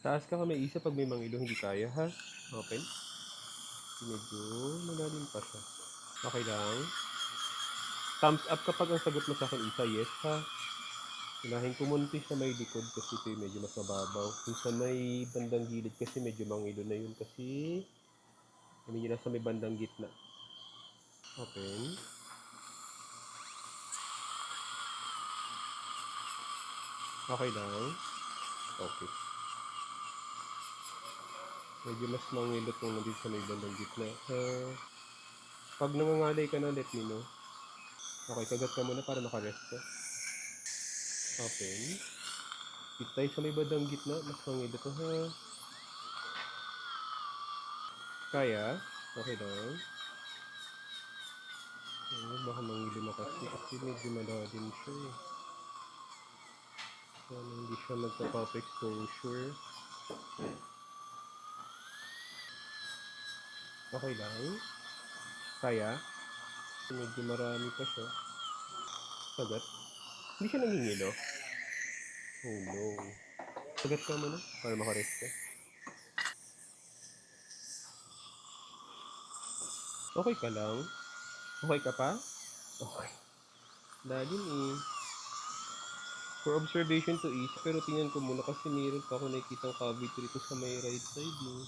Taas ka kamay isa pag may mangilo, hindi kaya ha. Open. Medyo malalim pa siya. Okay lang. Thumbs up kapag ang sagot mo sa akin isa, yes ha. Unahin ko muna sa may likod kasi ito medyo mas mababaw. Kung sa may bandang gilid kasi medyo mangilo na yun kasi kami nila sa may bandang gitna. Open. Okay lang. Okay. Medyo mas mangilot kung nandito sa may bandang gitna. Pag nangangalay ka na, let me know. Okay, kagat ka muna para makarest ka. Open. Dito tayo sa may bandang gitna, mas mangilot to ha. Kaya? Okay lang. Baka mangilo na kasi medyo malalim siya eh. Sana hindi siya magpa-pop exposure. Okay lang. Kaya? Medyo marami pa siya. Sagat? Hindi siya nangingilo. Oh no. Sagat ka muna para makarest ka. Okay ka lang? Okay ka pa? Okay. Lalim eh. For observation to ease, pero tingnan ko muna kasi mayroon pa ako nakikita cavity rito sa may right side mo.